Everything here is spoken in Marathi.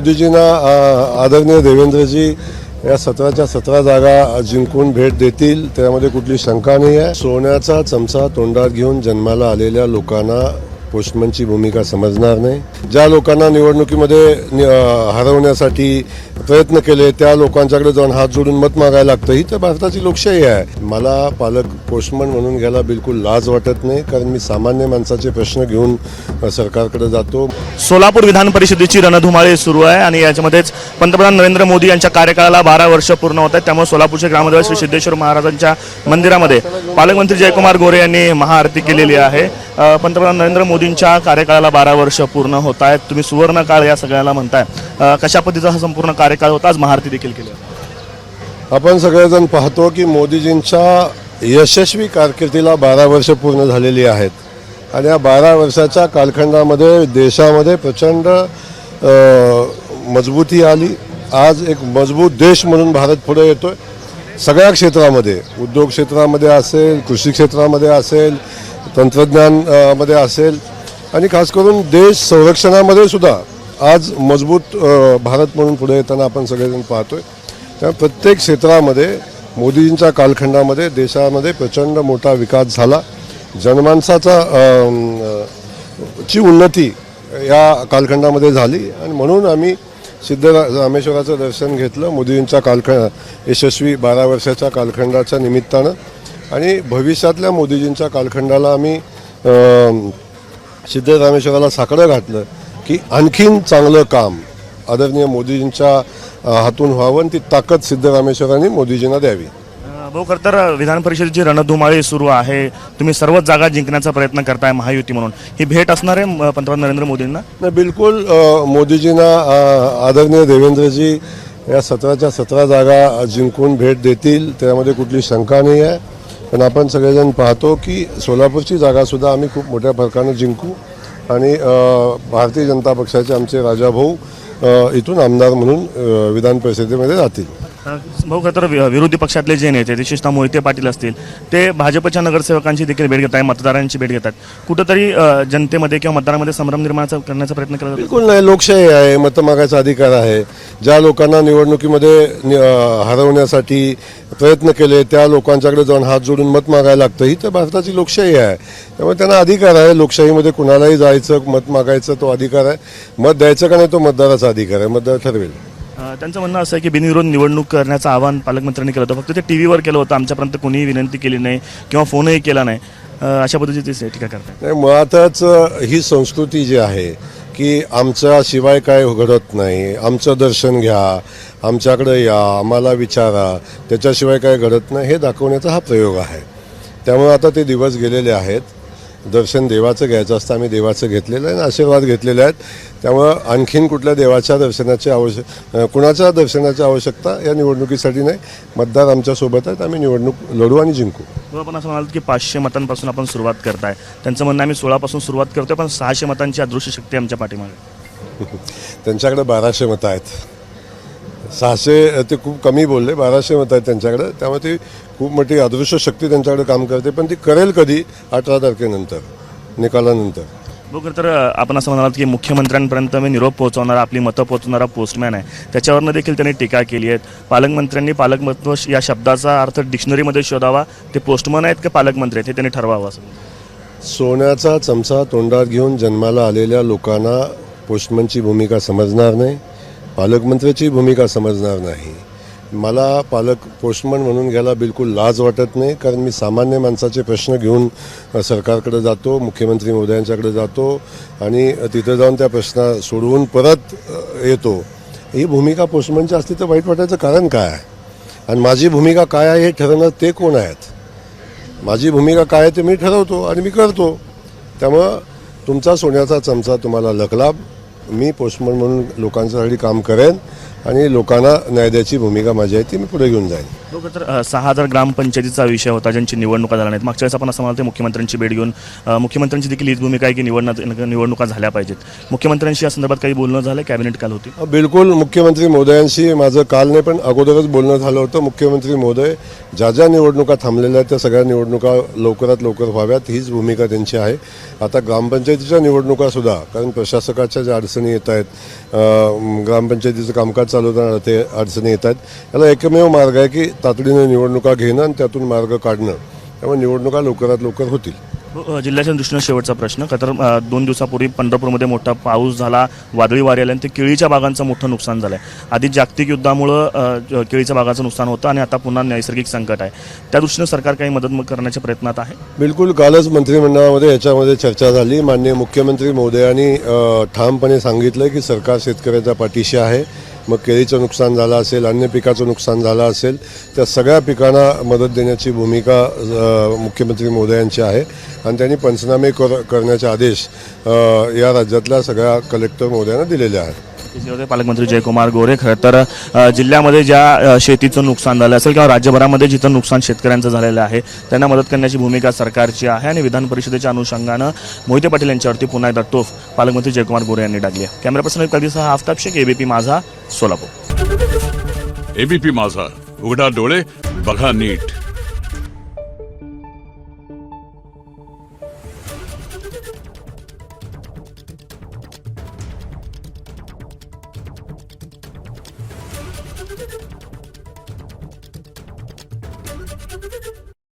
मोदीजींना आदरणीय देवेंद्रजी या 17च्या 17 जागा जिंकून भेट देतील त्यामध्ये कुठली शंका नाही आहे। सोन्याचा चमचा तोंडात घेऊन जन्माला आलेल्या लोकांना पोस्टमनची भूमिका समजणार नाही। ज्या लोकांना निवडणुकीमध्ये हरवण्यासाठी प्रयत्न केले त्या लोकांच्याकडे जाऊन हात जोडून मत मागायला लागतं, ही तर भारताची लोकशाही आहे। मला पालक पोस्टमन म्हणून घ्यायला बिलकुल लाज वाटत नाही, कारण मी सामान्य माणसाचे प्रश्न घेऊन सरकारकडे जातो। सोलापूर विधान परिषदेची रणधुमाळी सुरू आहे आणि याच्यामध्येच पंतप्रधान नरेंद्र मोदी यांच्या कार्यकाळाला 12 वर्ष पूर्ण होत आहेत। त्यामुळे सोलापूरचे ग्रामदेवत श्री सिद्धेश्वर महाराजांच्या मंदिरामध्ये पालकमंत्री जयकुमार गोरे यांनी महाआरती केलेली आहे। पंतप्रधान नरेंद्र मोदींच्या कार्यकाळाला 12 वर्ष पूर्ण होत आहेत। तुम्ही सुवर्ण काळ या सगळ्याला म्हणताय, कशा पद्धतीचा हा संपूर्ण कार्यकाळ होता? आज महाआरती देखील केली। आपण सगळेजण पाहतो की मोदीजींच्या यशस्वी कारकिर्दीला 12 वर्ष पूर्ण झालेली आहेत आणि या 12 वर्षाच्या कालखंडामध्ये देशामध्ये प्रचंड मजबूती आली। आज एक मजबूत देश म्हणून भारत पुढे येतोय। सगळ्या क्षेत्रामध्ये, उद्योग क्षेत्रामध्ये असेल, कृषी क्षेत्रामध्ये असेल, तंत्रज्ञान मध्ये असेल आणि खास करून देश संरक्षणामध्ये सुद्धा आज मजबूत भारत म्हणून पुढे येताना आपण सगळेजण पाहतोय। त्या प्रत्येक क्षेत्रामध्ये मोदींच्या कालखंडामध्ये देशामध्ये प्रचंड मोठा विकास झाला। जनमानसाचा ची उन्नती या कालखंडामध्ये झाली आणि म्हणून आम्ही सिद्धरामेश्वराचं दर्शन घेतलं मोदींच्या यशस्वी 12 वर्षाच्या कालखंडाच्या निमित्तानं। आणि भविष्यातल्या मोदीजींच्या कालखंडाला आम्ही सिद्धरामेश्वराला साकडं घातलं की आणखीन चांगलं काम आदरणीय मोदीजींच्या हातून व्हावं आणि ती ताकद सिद्धरामेश्वरांनी मोदीजींना द्यावी। भाऊ, खरं तर विधान परिषदेची रणधुमाळी सुरू आहे, तुम्ही सर्वच जागा जिंकण्याचा प्रयत्न करताय महायुती म्हणून, ही भेट असणार आहे पंतप्रधान नरेंद्र मोदींना? नाही, बिलकुल मोदीजींना आदरणीय देवेंद्रजी या 17च्या 17 जागा जिंकून भेट देतील त्यामध्ये कुठली शंका नाही आहे। पण आपण सगळेजण पाहतो की सोलापूरची जागासुद्धा आम्ही खूप मोठ्या फरकानं जिंकू आणि भारतीय जनता पक्षाचे आमचे राजाभाऊ इथून आमदार म्हणून विधान परिषदेमध्ये जातील। भाऊ, खरं तर विरोधी पक्षातले जे नेते विशेषतः मोहिते पाटील असतील ते भाजपच्या नगरसेवकांची देखील भेट घेत आहेत, मतदारांची भेट घेतात। कुठंतरी जनतेमध्ये किंवा मतदारांमध्ये संभ्रम निर्माण करण्याचा प्रयत्न केला? बिलकुल नाही, लोकशाही आहे, मत मागायचा अधिकार आहे। ज्या लोकांना निवडणुकीमध्ये हरवण्यासाठी प्रयत्न केले त्या लोकांच्याकडे जाऊन हात जोडून मत मागायला लागतं, ही तर भारताची लोकशाही आहे। त्यामुळे त्यांना अधिकार आहे, लोकशाहीमध्ये कुणालाही जायचं, मत मागायचं तो अधिकार आहे। मत द्यायचं का नाही तो मतदाराचा अधिकार आहे, मतदार ठरवेल। त्यांचं म्हणणं असं आहे की बिनविरोध निवडणूक करण्याचं आवाहन पालकमंत्र्यांनी केलं होतं, फक्त ते टीव्हीवर केलं होतं, आमच्यापर्यंत कोणीही विनंती केली नाही किंवा फोनही केला नाही, अशा पद्धतीची टीका करतात। नाही, मुळातच ही संस्कृती जी आहे की आमच्याशिवाय काय घडत नाही, आमचं दर्शन घ्या, आमच्याकडे या, आम्हाला विचारा, त्याच्याशिवाय काय घडत नाही हे दाखवण्याचा हा प्रयोग आहे। त्यामुळे आता ते दिवस गेलेले आहेत। दर्शन देवाचं घ्यायचं असतं, आम्ही देवाचं घेतलेलं आहे आणि आशीर्वाद घेतलेले आहेत। त्यामुळं आणखीन कुठल्या देवाच्या दर्शनाची कुणाच्या दर्शनाची आवश्यकता या निवडणुकीसाठी नाही। मतदार आमच्यासोबत आहेत, आम्ही निवडणूक लढू आणि जिंकू। आपण असं म्हणाल की 500 मतांपासून आपण सुरुवात करताय, त्यांचं म्हणणं आम्ही 16 पासून सुरुवात करतोय, पण 600 मतांची अदृश्य शक्ती आमच्या पाठीमागे। त्यांच्याकडे 1200 मतं आहेत, 600 ते खूप कमी बोलले, 1200 मतं आहेत त्यांच्याकडे। त्यामुळे ती खूप मोठी अदृश्य शक्ती त्यांच्याकडे काम करते, पण ती करेल कधी? 18 तारखेनंतर, निकालानंतर। बघ, तर आपण असं म्हणालात की मुख्यमंत्र्यांपर्यंत मी निरोप पोहोचवणारा, आपली मतं पोहोचवणारा पोस्टमॅन आहे, त्याच्यावरनं देखील त्यांनी टीका केली आहे। पालकमंत्र्यांनी पालकमत्व या शब्दाचा अर्थ डिक्शनरीमध्ये शोधावा, ते पोस्टमन आहेत की पालकमंत्री आहेत हे त्यांनी ठरवावं असं। सोन्याचा चमचा तोंडात घेऊन जन्माला आलेल्या लोकांना पोस्टमनची भूमिका समजणार नाही, पालकमंत्र्याची भूमिका समजणार नाही। मला पोस्टमन म्हणून घ्यायला बिलकुल लाज वाटत नाही, कारण मी सामान्य माणसाचे प्रश्न घेऊन सरकारकडे जातो, मुख्यमंत्री महोदयांच्याकडे जातो आणि तिथे जाऊन त्या प्रश्न सोडवून परत येतो। ही भूमिका पोस्टमनची असली तर वाईट वाटायचं कारण काय आहे? आणि माझी भूमिका काय आहे हे ठरवणं ते कोण आहेत? माझी भूमिका काय आहे ते मी ठरवतो आणि मी करतो। त्यामुळं तुमचा सोन्याचा चमचा तुम्हाला लकलाभ, मी पोस्टमन म्हणून लोकांसाठी काम करेन आणि लोकांना न्याय द्यायची भूमिका माझी आहे ती मी पुढे घेऊन जाईन. लोक तर 6,000 ग्रामपंचायतीचा विषय होता ज्यांची निवडणुका झाल्या नाहीत. मागच्या वेळेस आपण असं म्हणाल मुख्यमंत्र्यांची भेट घेऊन मुख्यमंत्र्यांची देखील हीच भूमिका आहे की निवडणुका झाल्या पाहिजेत. मुख्यमंत्र्यांशी या संदर्भात काही बोलणं झालं, कॅबिनेट काल होती? बिलकुल मुख्यमंत्री महोदयांशी माझं काल नाही पण अगोदरच बोलणं झालं होतं. मुख्यमंत्री महोदय ज्या ज्या निवडणुका थांबलेल्या आहेत त्या सगळ्या निवडणुका लवकरात लवकर व्हाव्यात हीच भूमिका त्यांची आहे. आता ग्रामपंचायतीच्या निवडणुकासुद्धा कारण प्रशासकाच्या ज्या अडचणी येत आहेत, ग्रामपंचायतीचं कामकाज चालवताना ते अडचणी येत आहेत, याला एकमेव मार्ग आहे की तातडीने निवडणुका घेणं आणि त्यातून मार्ग काढणं. त्यामुळे निवडणुका लवकरात लवकर होतील. जिल्ह्याच्या दृष्टीनं शेवटचा प्रश्न का तर 2 दिवसापूर्वी पंढरपूरमध्ये मोठा पाऊस झाला, वादळी वारे आले आणि ते केळीच्या बागांचं मोठं नुकसान झालं आहे. आधी जागतिक युद्धामुळं केळीच्या बागाचं नुकसान होतं आणि आता पुन्हा नैसर्गिक संकट आहे. त्या दृष्टीनं सरकार काही मदत करण्याच्या प्रयत्नात आहे? बिलकुल. कालच मंत्रिमंडळामध्ये याच्यामध्ये चर्चा झाली. माननीय मुख्यमंत्री महोदयांनी ठामपणे सांगितलं की सरकार शेतकऱ्याच्या पाठीशी आहे. मग केळीचं नुकसान झालं असेल, अन्य पिकाचं नुकसान झालं असेल, त्या सगळ्या पिकांना मदत देण्याची भूमिका मुख्यमंत्री महोदयांची आहे आणि त्यांनी पंचनामे करण्याचे आदेश या राज्यातल्या सगळ्या कलेक्टर महोदयांना दिलेले आहेत. पालकमंत्री जयकुमार गोरे खरं तर जिल्ह्यामध्ये ज्या शेतीचं नुकसान झालं असेल किंवा राज्यभरामध्ये जिथं नुकसान शेतकऱ्यांचं झालेलं आहे त्यांना मदत करण्याची भूमिका सरकारची आहे आणि विधान परिषदेच्या अनुषंगानं मोहिते पाटील यांच्यावरती पुन्हा एकदा टोफ पालकमंत्री जयकुमार गोरे यांनी टाकली आहे. कॅमेरा पर्सन कधीसह आफताब शेख, एबीपी माझा, सोलापूर. एबीपी माझा, उघडा डोळे बघा नीट.